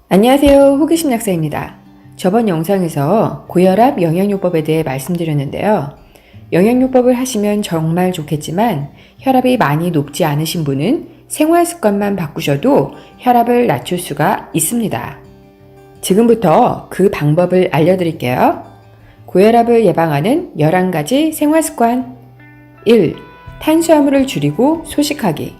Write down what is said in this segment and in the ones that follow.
안녕하세요. 호기심 약사입니다. 저번 영상에서 고혈압 영양요법에 대해 말씀드렸는데요. 영양요법을 하시면 정말 좋겠지만 혈압이 많이 높지 않으신 분은 생활습관만 바꾸셔도 혈압을 낮출 수가 있습니다. 지금부터 그 방법을 알려드릴게요. 고혈압을 예방하는 11가지 생활습관. 1. 탄수화물을 줄이고 소식하기.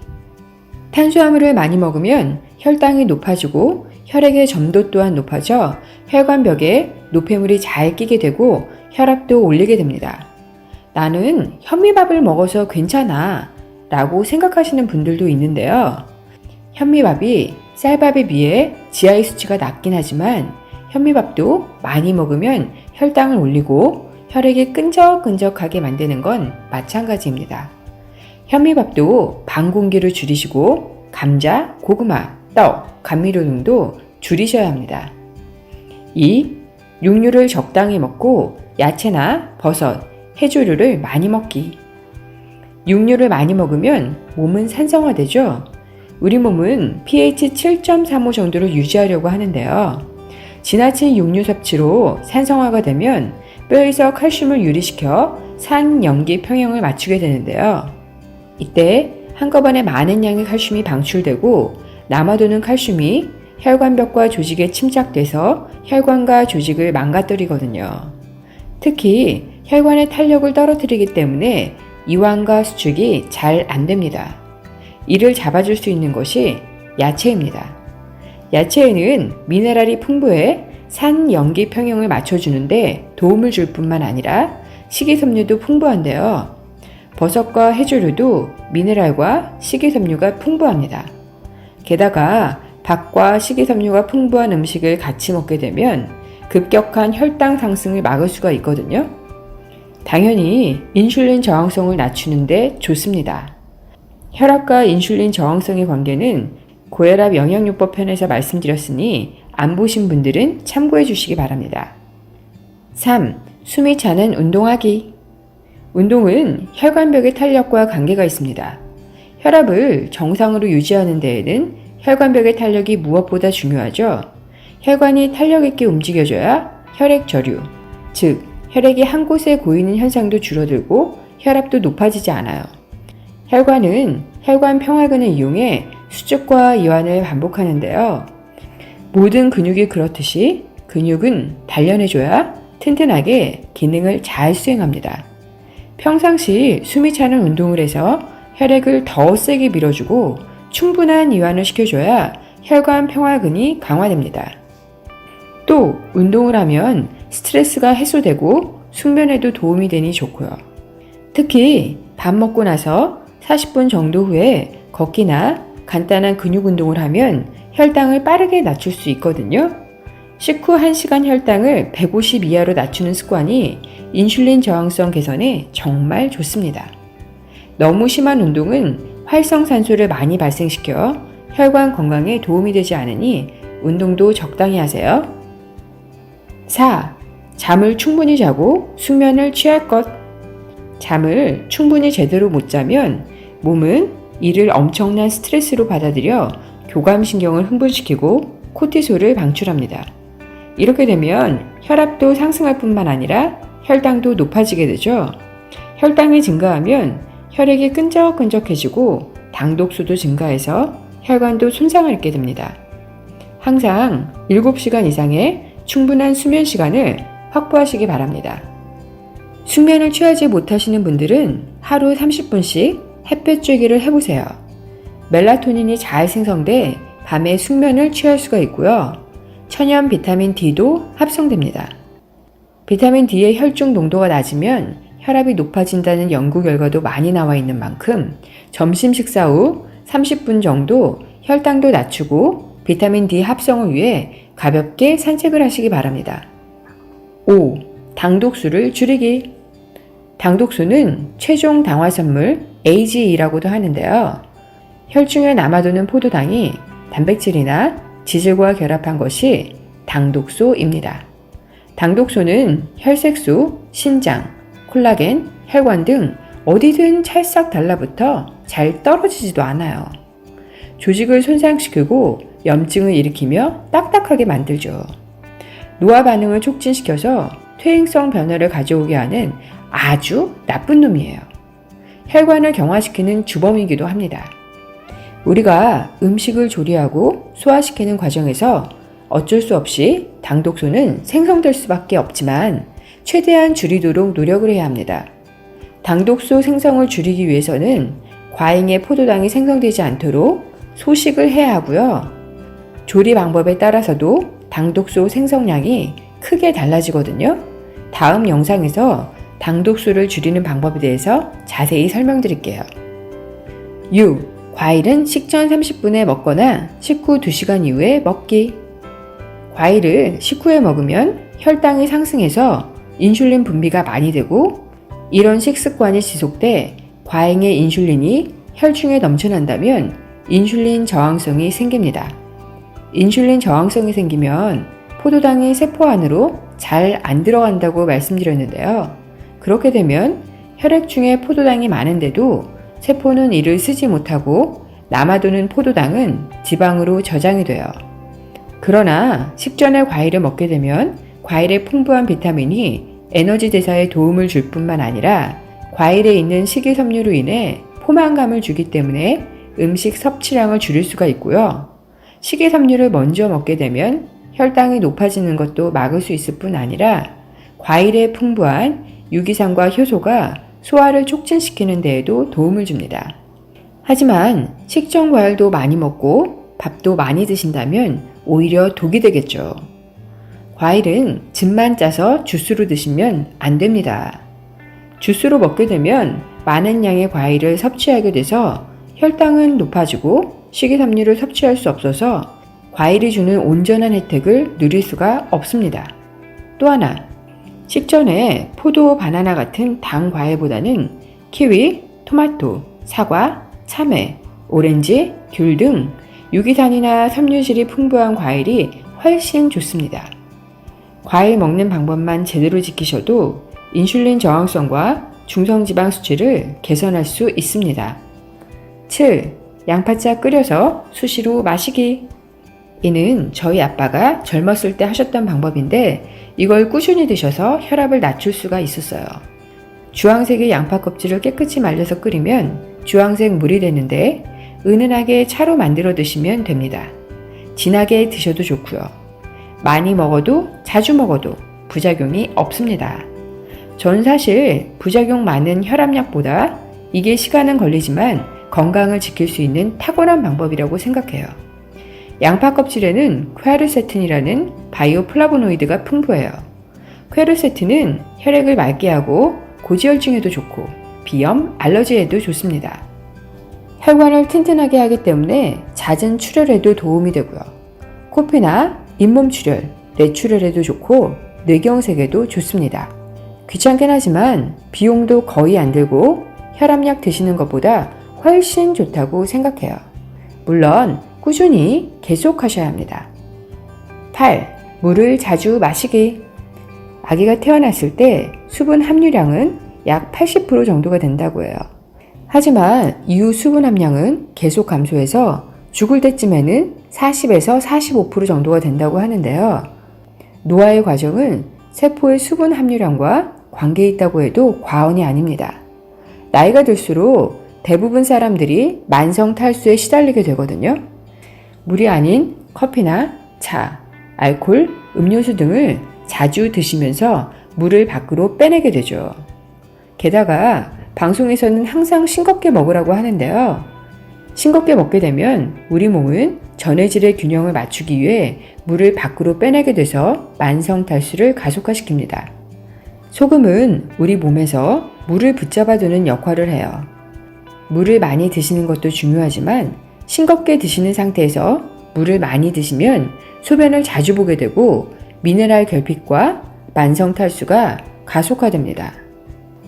탄수화물을 많이 먹으면 혈당이 높아지고 혈액의 점도 또한 높아져 혈관벽에 노폐물이 잘 끼게 되고 혈압도 올리게 됩니다. 나는 현미밥을 먹어서 괜찮아 라고 생각하시는 분들도 있는데요. 현미밥이 쌀밥에 비해 GI 수치가 낮긴 하지만 현미밥도 많이 먹으면 혈당을 올리고 혈액이 끈적끈적하게 만드는 건 마찬가지입니다. 현미밥도 반 공기를 줄이시고 감자, 고구마, 떡, 감미료 등도 줄이셔야 합니다. 2. 육류를 적당히 먹고 야채나 버섯, 해조류를 많이 먹기. 육류를 많이 먹으면 몸은 산성화되죠. 우리 몸은 pH 7.35 정도를 유지하려고 하는데요. 지나친 육류 섭취로 산성화가 되면 뼈에서 칼슘을 유리시켜 산염기 평형을 맞추게 되는데요. 이때 한꺼번에 많은 양의 칼슘이 방출되고 남아도는 칼슘이 혈관벽과 조직에 침착돼서 혈관과 조직을 망가뜨리거든요. 특히 혈관의 탄력을 떨어뜨리기 때문에 이완과 수축이 잘 안됩니다. 이를 잡아줄 수 있는 것이 야채입니다. 야채에는 미네랄이 풍부해 산염기 평형을 맞춰주는데 도움을 줄 뿐만 아니라 식이섬유도 풍부한데요. 버섯과 해조류도 미네랄과 식이섬유가 풍부합니다. 게다가 밥과 식이섬유가 풍부한 음식을 같이 먹게 되면 급격한 혈당 상승을 막을 수가 있거든요. 당연히 인슐린 저항성을 낮추는데 좋습니다. 혈압과 인슐린 저항성의 관계는 고혈압 영양요법 편에서 말씀드렸으니 안 보신 분들은 참고해 주시기 바랍니다. 3. 숨이 차는 운동하기. 운동은 혈관벽의 탄력과 관계가 있습니다. 혈압을 정상으로 유지하는 데에는 혈관벽의 탄력이 무엇보다 중요하죠. 혈관이 탄력 있게 움직여줘야 혈액 저류, 즉 혈액이 한 곳에 고이는 현상도 줄어들고 혈압도 높아지지 않아요. 혈관은 혈관 평활근을 이용해 수축과 이완을 반복하는데요. 모든 근육이 그렇듯이 근육은 단련해줘야 튼튼하게 기능을 잘 수행합니다. 평상시 숨이 차는 운동을 해서 혈액을 더 세게 밀어주고 충분한 이완을 시켜줘야 혈관 평활근이 강화됩니다. 또 운동을 하면 스트레스가 해소되고 숙면에도 도움이 되니 좋고요. 특히 밥 먹고 나서 40분 정도 후에 걷기나 간단한 근육 운동을 하면 혈당을 빠르게 낮출 수 있거든요. 식후 1시간 혈당을 150 이하로 낮추는 습관이 인슐린 저항성 개선에 정말 좋습니다. 너무 심한 운동은 활성산소를 많이 발생시켜 혈관 건강에 도움이 되지 않으니 운동도 적당히 하세요. 4. 잠을 충분히 자고 숙면을 취할 것. 잠을 충분히 제대로 못 자면 몸은 이를 엄청난 스트레스로 받아들여 교감신경을 흥분시키고 코티솔을 방출합니다. 이렇게 되면 혈압도 상승할 뿐만 아니라 혈당도 높아지게 되죠. 혈당이 증가하면 혈액이 끈적끈적해지고 당독수도 증가해서 혈관도 손상을 입게 됩니다. 항상 7시간 이상의 충분한 수면 시간을 확보하시기 바랍니다. 숙면을 취하지 못하시는 분들은 하루 30분씩 햇볕 쬐기를 해보세요. 멜라토닌이 잘 생성돼 밤에 숙면을 취할 수가 있고요. 천연 비타민 D도 합성됩니다. 비타민 D의 혈중 농도가 낮으면 혈압이 높아진다는 연구 결과도 많이 나와 있는 만큼 점심 식사 후 30분 정도 혈당도 낮추고 비타민 D 합성을 위해 가볍게 산책을 하시기 바랍니다. 5. 당독수를 줄이기. 당독수는 최종 당화선물 AGE라고도 하는데요. 혈중에 남아도는 포도당이 단백질이나 지질과 결합한 것이 당독소입니다. 당독소는 혈색소, 신장, 콜라겐, 혈관 등 어디든 찰싹 달라붙어 잘 떨어지지도 않아요. 조직을 손상시키고 염증을 일으키며 딱딱하게 만들죠. 노화 반응을 촉진시켜서 퇴행성 변화를 가져오게 하는 아주 나쁜 놈이에요. 혈관을 경화시키는 주범이기도 합니다. 우리가 음식을 조리하고 소화시키는 과정에서 어쩔 수 없이 당독소는 생성될 수밖에 없지만 최대한 줄이도록 노력을 해야 합니다. 당독소 생성을 줄이기 위해서는 과잉의 포도당이 생성되지 않도록 소식을 해야 하고요. 조리 방법에 따라서도 당독소 생성량이 크게 달라지거든요. 다음 영상에서 당독소를 줄이는 방법에 대해서 자세히 설명드릴게요. 6. 과일은 식전 30분에 먹거나 식후 2시간 이후에 먹기. 과일을 식후에 먹으면 혈당이 상승해서 인슐린 분비가 많이 되고, 이런 식습관이 지속돼 과잉의 인슐린이 혈중에 넘쳐난다면 인슐린 저항성이 생깁니다. 인슐린 저항성이 생기면 포도당이 세포 안으로 잘 안 들어간다고 말씀드렸는데요. 그렇게 되면 혈액 중에 포도당이 많은데도 세포는 이를 쓰지 못하고 남아도는 포도당은 지방으로 저장이 돼요. 그러나 식전에 과일을 먹게 되면 과일의 풍부한 비타민이 에너지 대사에 도움을 줄 뿐만 아니라 과일에 있는 식이섬유로 인해 포만감을 주기 때문에 음식 섭취량을 줄일 수가 있고요. 식이섬유를 먼저 먹게 되면 혈당이 높아지는 것도 막을 수 있을 뿐 아니라 과일에 풍부한 유기산과 효소가 소화를 촉진시키는 데에도 도움을 줍니다. 하지만 식전 과일도 많이 먹고 밥도 많이 드신다면 오히려 독이 되겠죠. 과일은 즙만 짜서 주스로 드시면 안 됩니다. 주스로 먹게 되면 많은 양의 과일을 섭취하게 돼서 혈당은 높아지고 식이섬유를 섭취할 수 없어서 과일이 주는 온전한 혜택을 누릴 수가 없습니다. 또 하나, 식전에 포도, 바나나 같은 당 과일보다는 키위, 토마토, 사과, 참외, 오렌지, 귤 등 유기산이나 섬유질이 풍부한 과일이 훨씬 좋습니다. 과일 먹는 방법만 제대로 지키셔도 인슐린 저항성과 중성지방 수치를 개선할 수 있습니다. 7. 양파차 끓여서 수시로 마시기. 이는 저희 아빠가 젊었을 때 하셨던 방법인데 이걸 꾸준히 드셔서 혈압을 낮출 수가 있었어요. 주황색의 양파 껍질을 깨끗이 말려서 끓이면 주황색 물이 되는데 은은하게 차로 만들어 드시면 됩니다. 진하게 드셔도 좋고요. 많이 먹어도 자주 먹어도 부작용이 없습니다. 전 사실 부작용 많은 혈압약보다 이게 시간은 걸리지만 건강을 지킬 수 있는 탁월한 방법이라고 생각해요. 양파 껍질에는 퀘르세틴이라는 바이오 플라보노이드가 풍부해요. 퀘르세틴은 혈액을 맑게 하고 고지혈증에도 좋고 비염, 알러지에도 좋습니다. 혈관을 튼튼하게 하기 때문에 잦은 출혈에도 도움이 되고요. 코피나 잇몸 출혈, 뇌출혈에도 좋고 뇌경색에도 좋습니다. 귀찮긴 하지만 비용도 거의 안 들고 혈압약 드시는 것보다 훨씬 좋다고 생각해요. 물론 꾸준히 계속하셔야 합니다. 8. 물을 자주 마시기. 아기가 태어났을 때 수분 함유량은 약 80% 정도가 된다고 해요. 하지만 이후 수분 함량은 계속 감소해서 죽을 때쯤에는 40에서 45% 정도가 된다고 하는데요. 노화의 과정은 세포의 수분 함유량과 관계 있다고 해도 과언이 아닙니다. 나이가 들수록 대부분 사람들이 만성 탈수에 시달리게 되거든요. 물이 아닌 커피나 차, 알코올, 음료수 등을 자주 드시면서 물을 밖으로 빼내게 되죠. 게다가 방송에서는 항상 싱겁게 먹으라고 하는데요. 싱겁게 먹게 되면 우리 몸은 전해질의 균형을 맞추기 위해 물을 밖으로 빼내게 돼서 만성 탈수를 가속화시킵니다. 소금은 우리 몸에서 물을 붙잡아두는 역할을 해요. 물을 많이 드시는 것도 중요하지만 싱겁게 드시는 상태에서 물을 많이 드시면 소변을 자주 보게 되고 미네랄 결핍과 만성 탈수가 가속화됩니다.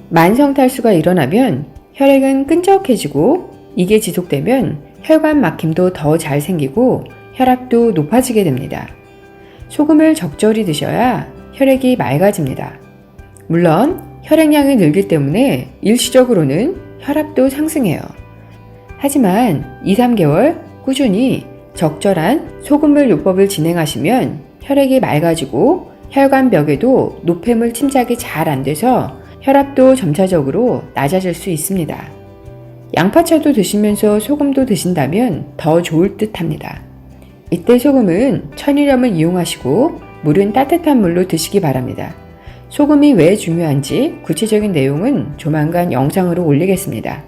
만성 탈수가 일어나면 혈액은 끈적해지고 이게 지속되면 혈관 막힘도 더 잘 생기고 혈압도 높아지게 됩니다. 소금을 적절히 드셔야 혈액이 맑아집니다. 물론 혈액량이 늘기 때문에 일시적으로는 혈압도 상승해요. 하지만 2, 3개월 꾸준히 적절한 소금물 요법을 진행하시면 혈액이 맑아지고 혈관벽에도 노폐물 침착이 잘 안 돼서 혈압도 점차적으로 낮아질 수 있습니다. 양파차도 드시면서 소금도 드신다면 더 좋을 듯 합니다. 이때 소금은 천일염을 이용하시고 물은 따뜻한 물로 드시기 바랍니다. 소금이 왜 중요한지 구체적인 내용은 조만간 영상으로 올리겠습니다.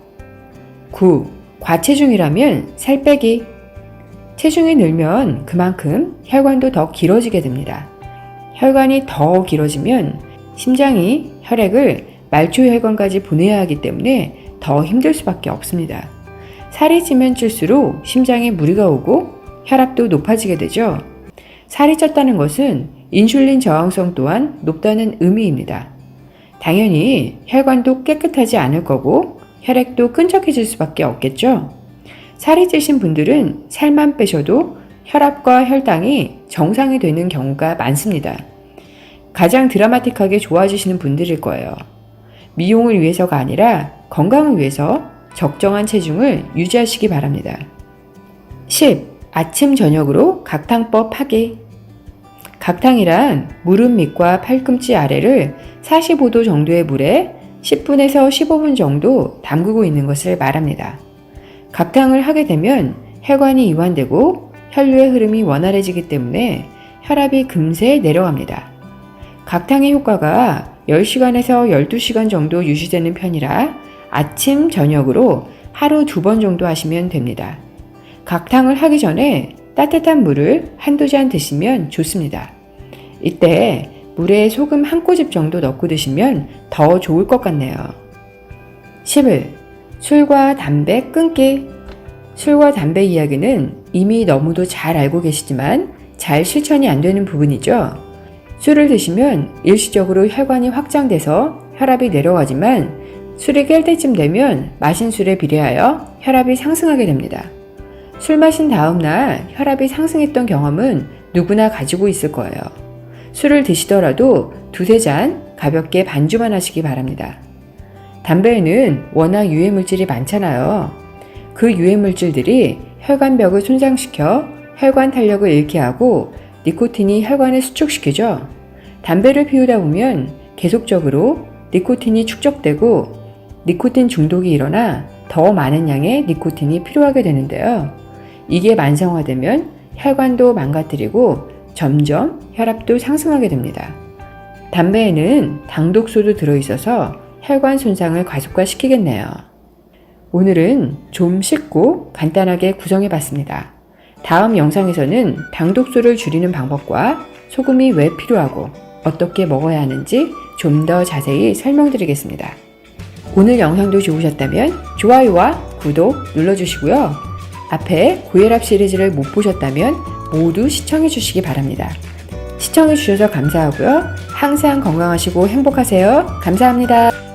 9. 과체중이라면 살 빼기. 체중이 늘면 그만큼 혈관도 더 길어지게 됩니다. 혈관이 더 길어지면 심장이 혈액을 말초혈관까지 보내야 하기 때문에 더 힘들 수밖에 없습니다. 살이 찌면 찔수록 심장에 무리가 오고 혈압도 높아지게 되죠. 살이 쪘다는 것은 인슐린 저항성 또한 높다는 의미입니다. 당연히 혈관도 깨끗하지 않을 거고 혈액도 끈적해질 수밖에 없겠죠. 살이 찌신 분들은 살만 빼셔도 혈압과 혈당이 정상이 되는 경우가 많습니다. 가장 드라마틱하게 좋아지시는 분들일 거예요. 미용을 위해서가 아니라 건강을 위해서 적정한 체중을 유지하시기 바랍니다. 10. 아침 저녁으로 각탕법 하기. 각탕이란 무릎 밑과 팔꿈치 아래를 45도 정도의 물에 10분에서 15분 정도 담그고 있는 것을 말합니다. 각탕을 하게 되면 혈관이 이완되고 혈류의 흐름이 원활해지기 때문에 혈압이 금세 내려갑니다. 각탕의 효과가 10시간에서 12시간 정도 유지되는 편이라 아침, 저녁으로 하루 2번 정도 하시면 됩니다. 각탕을 하기 전에 따뜻한 물을 한두 잔 드시면 좋습니다. 이때 물에 소금 한 꼬집 정도 넣고 드시면 더 좋을 것 같네요. 11. 술과 담배 끊기. 술과 담배 이야기는 이미 너무도 잘 알고 계시지만 잘 실천이 안 되는 부분이죠. 술을 드시면 일시적으로 혈관이 확장돼서 혈압이 내려가지만 술이 깰 때쯤 되면 마신 술에 비례하여 혈압이 상승하게 됩니다. 술 마신 다음 날 혈압이 상승했던 경험은 누구나 가지고 있을 거예요. 술을 드시더라도 두세 잔 가볍게 반주만 하시기 바랍니다. 담배에는 워낙 유해물질이 많잖아요. 그 유해물질들이 혈관벽을 손상시켜 혈관 탄력을 잃게 하고 니코틴이 혈관을 수축시키죠. 담배를 피우다 보면 계속적으로 니코틴이 축적되고 니코틴 중독이 일어나 더 많은 양의 니코틴이 필요하게 되는데요. 이게 만성화되면 혈관도 망가뜨리고 점점 혈압도 상승하게 됩니다. 담배에는 당독소도 들어있어서 혈관 손상을 가속화시키겠네요. 오늘은 좀 쉽고 간단하게 구성해봤습니다. 다음 영상에서는 당독소를 줄이는 방법과 소금이 왜 필요하고 어떻게 먹어야 하는지 좀 더 자세히 설명드리겠습니다. 오늘 영상도 좋으셨다면 좋아요와 구독 눌러주시고요. 앞에 고혈압 시리즈를 못 보셨다면 모두 시청해 주시기 바랍니다. 시청해 주셔서 감사하고요. 항상 건강하시고 행복하세요. 감사합니다.